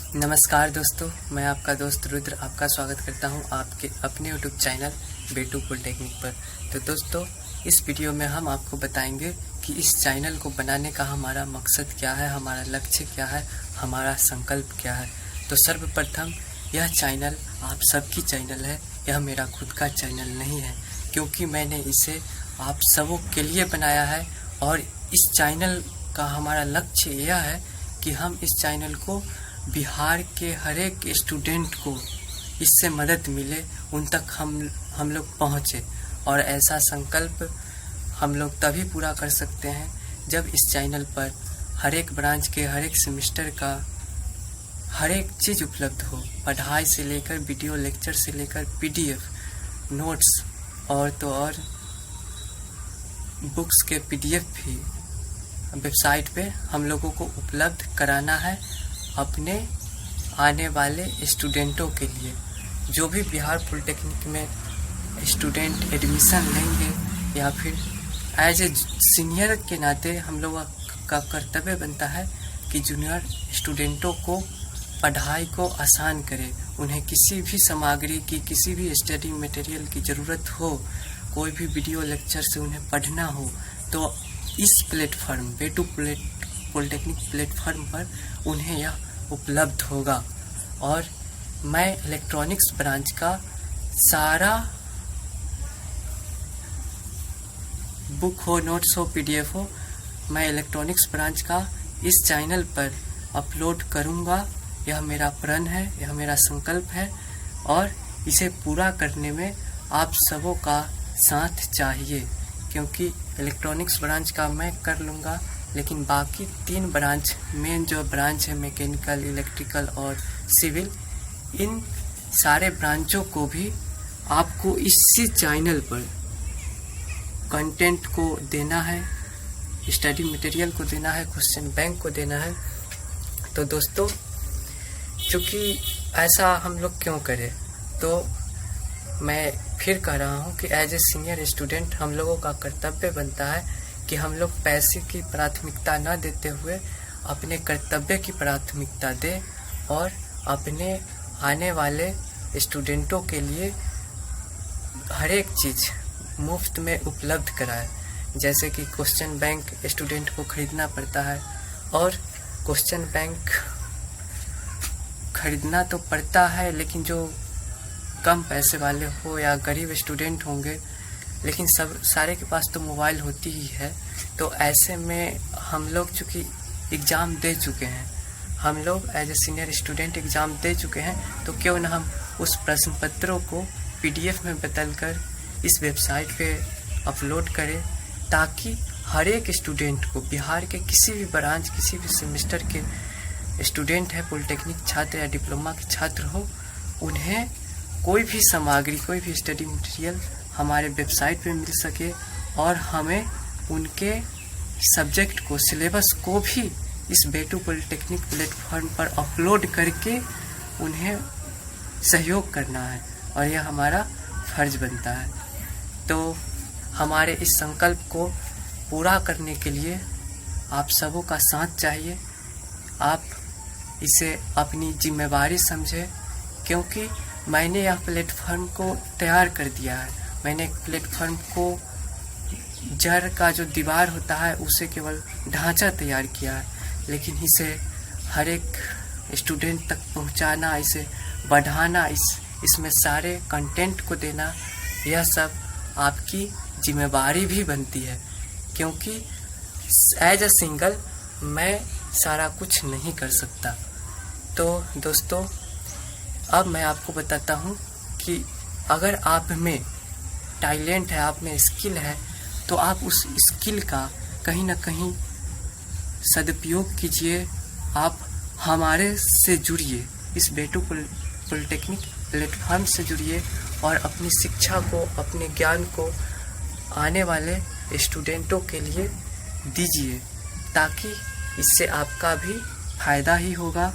नमस्कार दोस्तों, मैं आपका दोस्त रुद्र आपका स्वागत करता हूं आपके अपने यूट्यूब चैनल बेटू पॉलिटेक्निक पर। तो दोस्तों, इस वीडियो में हम आपको बताएंगे कि इस चैनल को बनाने का हमारा मकसद क्या है, हमारा लक्ष्य क्या है, हमारा संकल्प क्या है। तो सर्वप्रथम यह चैनल आप सबकी चैनल है, यह मेरा खुद का चैनल नहीं है, क्योंकि मैंने इसे आप सबों के लिए बनाया है। और इस चैनल का हमारा लक्ष्य यह है कि हम इस चैनल को बिहार के हर एक स्टूडेंट को इससे मदद मिले, उन तक हम लोग पहुँचे। और ऐसा संकल्प हम लोग तभी पूरा कर सकते हैं जब इस चैनल पर हर एक ब्रांच के हर एक सेमेस्टर का हर एक चीज़ उपलब्ध हो, पढ़ाई से लेकर वीडियो लेक्चर से लेकर PDF नोट्स और तो और बुक्स के PDF भी वेबसाइट पे हम लोगों को उपलब्ध कराना है अपने आने वाले स्टूडेंटों के लिए। जो भी बिहार पॉलिटेक्निक में स्टूडेंट एडमिशन लेंगे या फिर एज ए सीनियर के नाते हम लोगों का कर्तव्य बनता है कि जूनियर स्टूडेंटों को पढ़ाई को आसान करें। उन्हें किसी भी सामग्री की, किसी भी स्टडी मटेरियल की ज़रूरत हो, कोई भी वीडियो लेक्चर से उन्हें पढ़ना हो, तो इस प्लेटफॉर्म बेटू पॉलिटेक्निक प्लेटफॉर्म पर उन्हें यह उपलब्ध होगा। और मैं इलेक्ट्रॉनिक्स ब्रांच का सारा बुक हो, नोट्स हो, PDF हो, मैं इलेक्ट्रॉनिक्स ब्रांच का इस चैनल पर अपलोड करूंगा। यह मेरा प्रण है, यह मेरा संकल्प है और इसे पूरा करने में आप सबों का साथ चाहिए, क्योंकि इलेक्ट्रॉनिक्स ब्रांच का मैं कर लूँगा, लेकिन बाकी 3 ब्रांच, मेन जो ब्रांच है मैकेनिकल, इलेक्ट्रिकल और सिविल, इन सारे ब्रांचों को भी आपको इसी चैनल पर कंटेंट को देना है, स्टडी मटेरियल को देना है, क्वेश्चन बैंक को देना है। तो दोस्तों, चूँकि ऐसा हम लोग क्यों करें, तो मैं फिर कह रहा हूँ कि एज ए सीनियर स्टूडेंट हम लोगों का कर्तव्य बनता है कि हम लोग पैसे की प्राथमिकता न देते हुए अपने कर्तव्य की प्राथमिकता दें और अपने आने वाले स्टूडेंटों के लिए हर एक चीज़ मुफ्त में उपलब्ध कराएं। जैसे कि क्वेश्चन बैंक स्टूडेंट को खरीदना पड़ता है, और क्वेश्चन बैंक खरीदना तो पड़ता है, लेकिन जो कम पैसे वाले हो या गरीब स्टूडेंट होंगे, लेकिन सारे के पास तो मोबाइल होती ही है। तो ऐसे में हम लोग चूँकि एग्ज़ाम दे चुके हैं, हम लोग as a senior student exam दे चुके हैं, तो क्यों ना हम उस प्रश्न पत्रों को PDF में बदलकर इस वेबसाइट पे अपलोड करें, ताकि हर एक स्टूडेंट को, बिहार के किसी भी ब्रांच, किसी भी सेमेस्टर के स्टूडेंट है, पॉलिटेक्निक छात्र या डिप्लोमा के छात्र हो, उन्हें कोई भी सामग्री, कोई भी स्टडी मटेरियल हमारे वेबसाइट पे मिल सके और हमें उनके सब्जेक्ट को, सिलेबस को भी इस बेटू पॉलिटेक्निक प्लेटफॉर्म पर अपलोड करके उन्हें सहयोग करना है, और यह हमारा फर्ज बनता है। तो हमारे इस संकल्प को पूरा करने के लिए आप सबों का साथ चाहिए। आप इसे अपनी जिम्मेवारी समझें, क्योंकि मैंने यह प्लेटफॉर्म को तैयार कर दिया है। मैंने एक प्लेटफॉर्म को, जड़ का जो दीवार होता है, उसे केवल ढांचा तैयार किया है, लेकिन इसे हर एक स्टूडेंट तक पहुंचाना, इसे बढ़ाना, इसमें सारे कंटेंट को देना, यह सब आपकी जिम्मेवारी भी बनती है, क्योंकि एज ए सिंगल मैं सारा कुछ नहीं कर सकता। तो दोस्तों, अब मैं आपको बताता हूँ कि अगर आप में टैलेंट है, आप में स्किल है, तो आप उस स्किल का कहीं ना कहीं सदुपयोग कीजिए। आप हमारे से जुड़िए, इस बेटू पॉलिटेक्निक प्लेटफॉर्म से जुड़िए और अपनी शिक्षा को, अपने ज्ञान को आने वाले स्टूडेंटों के लिए दीजिए, ताकि इससे आपका भी फ़ायदा ही होगा,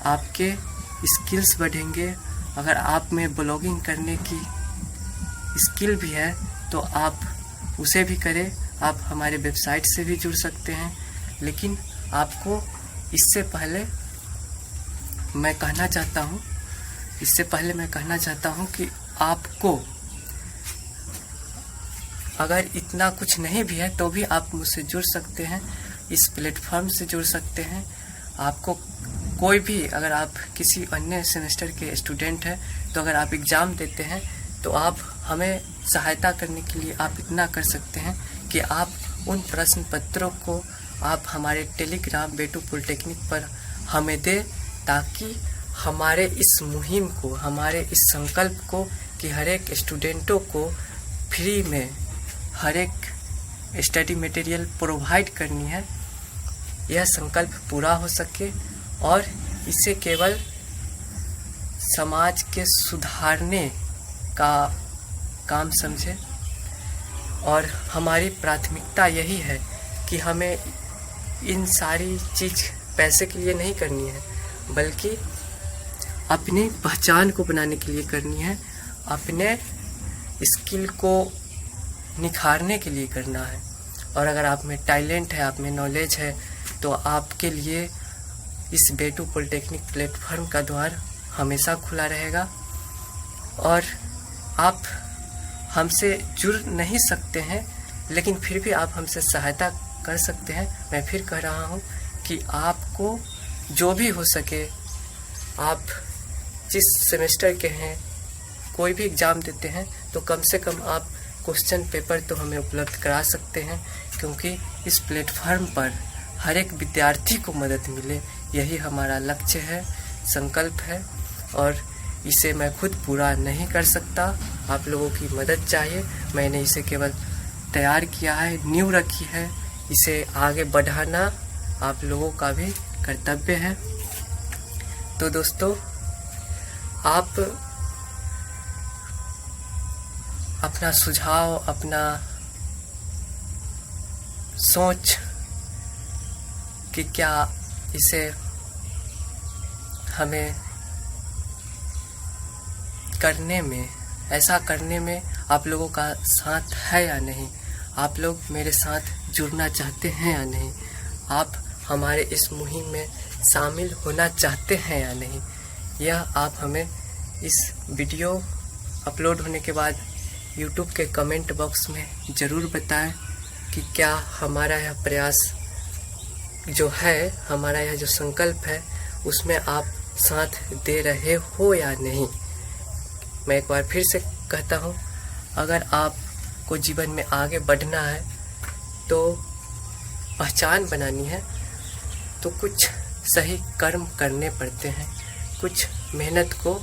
आपके स्किल्स बढ़ेंगे। अगर आप में ब्लॉगिंग करने की स्किल भी है तो आप उसे भी करें। आप हमारे वेबसाइट से भी जुड़ सकते हैं, लेकिन आपको इससे पहले मैं कहना चाहता हूँ, इससे पहले मैं कहना चाहता हूँ कि आपको अगर इतना कुछ नहीं भी है तो भी आप मुझसे जुड़ सकते हैं, इस प्लेटफॉर्म से जुड़ सकते हैं। आपको कोई भी, अगर आप किसी अन्य सेमेस्टर के स्टूडेंट हैं तो अगर आप एग्ज़ाम देते हैं तो आप हमें सहायता करने के लिए आप इतना कर सकते हैं कि आप उन प्रश्न पत्रों को आप हमारे टेलीग्राम बेटू पॉलिटेक्निक पर हमें दें, ताकि हमारे इस मुहिम को, हमारे इस संकल्प को कि हर एक स्टूडेंटों को फ्री में हर एक स्टडी मटेरियल प्रोवाइड करनी है, यह संकल्प पूरा हो सके और इसे केवल समाज के सुधारने का काम समझे। और हमारी प्राथमिकता यही है कि हमें इन सारी चीज़ पैसे के लिए नहीं करनी है, बल्कि अपनी पहचान को बनाने के लिए करनी है, अपने स्किल को निखारने के लिए करना है। और अगर आप में टैलेंट है, आप में नॉलेज है, तो आपके लिए इस बेटू पॉलिटेक्निक प्लेटफॉर्म का द्वार हमेशा खुला रहेगा। और आप हमसे जुड़ नहीं सकते हैं, लेकिन फिर भी आप हमसे सहायता कर सकते हैं। मैं फिर कह रहा हूँ कि आपको जो भी हो सके, आप जिस सेमेस्टर के हैं, कोई भी एग्ज़ाम देते हैं, तो कम से कम आप क्वेश्चन पेपर तो हमें उपलब्ध करा सकते हैं, क्योंकि इस प्लेटफॉर्म पर हर एक विद्यार्थी को मदद मिले, यही हमारा लक्ष्य है, संकल्प है। और इसे मैं खुद पूरा नहीं कर सकता, आप लोगों की मदद चाहिए। मैंने इसे केवल तैयार किया है, नींव रखी है, इसे आगे बढ़ाना आप लोगों का भी कर्तव्य है। तो दोस्तों, आप अपना सुझाव, अपना सोच कि क्या इसे हमें करने में, ऐसा करने में आप लोगों का साथ है या नहीं, आप लोग मेरे साथ जुड़ना चाहते हैं या नहीं, आप हमारे इस मुहिम में शामिल होना चाहते हैं या नहीं, यह आप हमें इस वीडियो अपलोड होने के बाद YouTube के कमेंट बॉक्स में ज़रूर बताएं कि क्या हमारा यह प्रयास जो है, हमारा यह जो संकल्प है, उसमें आप साथ दे रहे हो या नहीं। मैं एक बार फिर से कहता हूँ, अगर आपको जीवन में आगे बढ़ना है, तो पहचान बनानी है, तो कुछ सही कर्म करने पड़ते हैं, कुछ मेहनत को,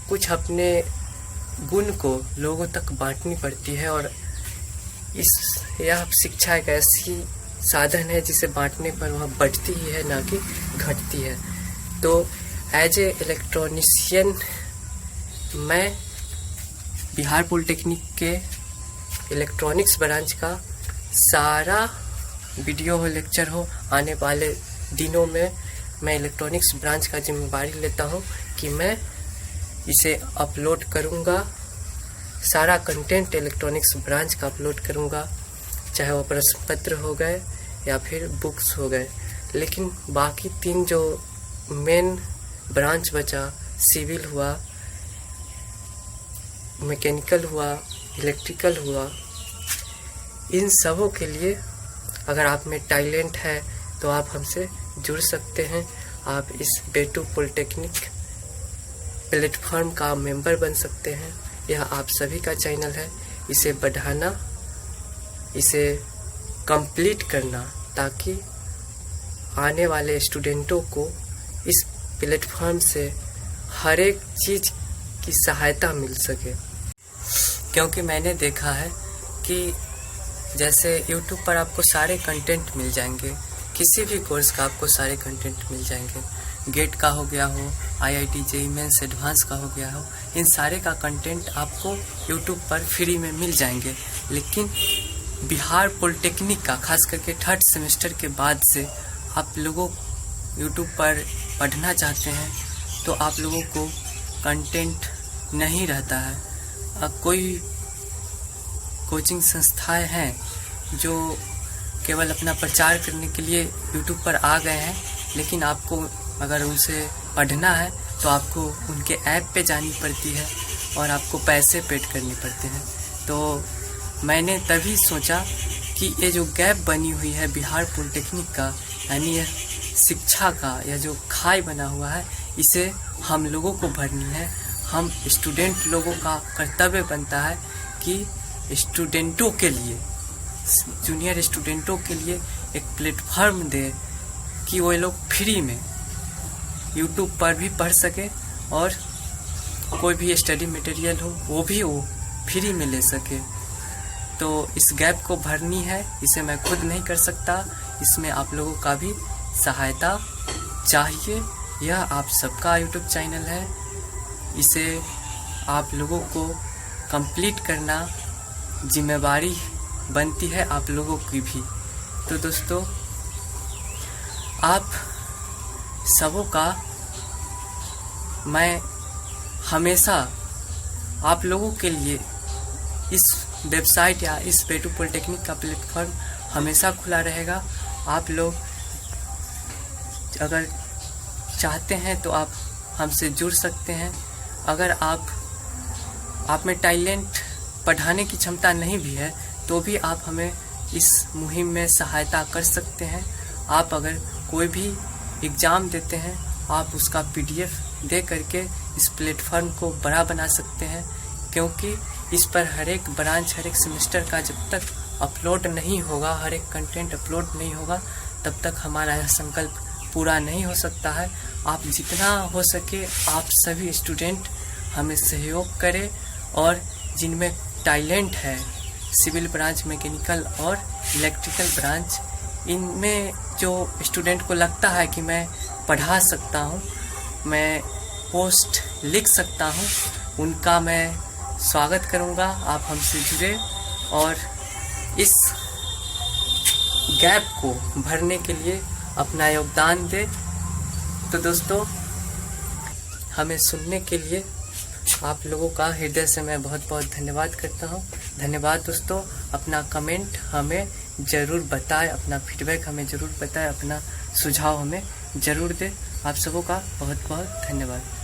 कुछ अपने गुण को लोगों तक बांटनी पड़ती है। और यह शिक्षा एक ऐसी साधन है जिसे बांटने पर वह बढ़ती ही है, ना कि घटती है। तो एज ए इलेक्ट्रॉनिशियन मैं बिहार पॉलिटेक्निक के इलेक्ट्रॉनिक्स ब्रांच का सारा वीडियो हो, लेक्चर हो, आने वाले दिनों में मैं इलेक्ट्रॉनिक्स ब्रांच का जिम्मेवारी लेता हूं कि मैं इसे अपलोड करूंगा। सारा कंटेंट इलेक्ट्रॉनिक्स ब्रांच का अपलोड करूंगा, चाहे वो प्रश्न पत्र हो गए या फिर बुक्स हो गए। लेकिन बाकी 3 जो मेन ब्रांच बचा, सिविल हुआ, मैकेनिकल हुआ, इलेक्ट्रिकल हुआ, इन सबों के लिए अगर आप में टैलेंट है तो आप हमसे जुड़ सकते हैं। आप इस बेटू पॉलिटेक्निक प्लेटफॉर्म का मेंबर बन सकते हैं। यह आप सभी का चैनल है, इसे बढ़ाना, इसे कंप्लीट करना, ताकि आने वाले स्टूडेंटों को इस प्लेटफॉर्म से हर एक चीज़ की सहायता मिल सके। क्योंकि मैंने देखा है कि जैसे YouTube पर आपको सारे कंटेंट मिल जाएंगे, किसी भी कोर्स का आपको सारे कंटेंट मिल जाएंगे, गेट का हो गया हो, IIT JEE मेंस एडवांस का हो गया हो, इन सारे का कंटेंट आपको YouTube पर फ्री में मिल जाएंगे। लेकिन बिहार पॉलिटेक्निक का, खास करके 3rd सेमेस्टर के बाद से आप लोगों YouTube पर पढ़ना चाहते हैं तो आप लोगों को कंटेंट नहीं रहता है। अब कोई कोचिंग संस्थाएं हैं जो केवल अपना प्रचार करने के लिए YouTube पर आ गए हैं, लेकिन आपको अगर उनसे पढ़ना है तो आपको उनके ऐप पे जानी पड़ती है और आपको पैसे पेड करने पड़ते हैं। तो मैंने तभी सोचा कि ये जो गैप बनी हुई है बिहार पॉलिटेक्निक का, यानी यह शिक्षा का यह जो खाई बना हुआ है, इसे हम लोगों को भरनी है। हम स्टूडेंट लोगों का कर्तव्य बनता है कि स्टूडेंटों के लिए, जूनियर स्टूडेंटों के लिए एक प्लेटफॉर्म दे कि वो लोग फ्री में यूट्यूब पर भी पढ़ सके और कोई भी स्टडी मटेरियल हो वो भी वो फ्री में ले सके। तो इस गैप को भरनी है, इसे मैं खुद नहीं कर सकता, इसमें आप लोगों का भी सहायता चाहिए। यह आप सबका यूट्यूब चैनल है, इसे आप लोगों को कंप्लीट करना जिम्मेवारी बनती है आप लोगों की भी। तो दोस्तों, आप सबों का मैं हमेशा आप लोगों के लिए इस वेबसाइट या इस पेटू पॉलिटेक्निक का प्लेटफॉर्म हमेशा खुला रहेगा। आप लोग अगर चाहते हैं तो आप हमसे जुड़ सकते हैं। अगर आप में टैलेंट, पढ़ाने की क्षमता नहीं भी है तो भी आप हमें इस मुहिम में सहायता कर सकते हैं। आप अगर कोई भी एग्ज़ाम देते हैं, आप उसका PDF दे करके इस प्लेटफॉर्म को बड़ा बना सकते हैं, क्योंकि इस पर हर एक ब्रांच, हर एक सेमेस्टर का जब तक अपलोड नहीं होगा, हर एक कंटेंट अपलोड नहीं होगा, तब तक हमारा यह संकल्प पूरा नहीं हो सकता है। आप जितना हो सके आप सभी स्टूडेंट हमें सहयोग करें, और जिनमें टैलेंट है, सिविल ब्रांच, मैकेनिकल और इलेक्ट्रिकल ब्रांच, इनमें जो स्टूडेंट को लगता है कि मैं पढ़ा सकता हूँ, मैं पोस्ट लिख सकता हूँ, उनका मैं स्वागत करूँगा। आप हमसे जुड़े और इस गैप को भरने के लिए अपना योगदान दें। तो दोस्तों, हमें सुनने के लिए आप लोगों का हृदय से मैं बहुत बहुत धन्यवाद करता हूँ। धन्यवाद दोस्तों। अपना कमेंट हमें ज़रूर बताएं, अपना फीडबैक हमें ज़रूर बताएं, अपना सुझाव हमें ज़रूर दें। आप सबों का बहुत बहुत धन्यवाद।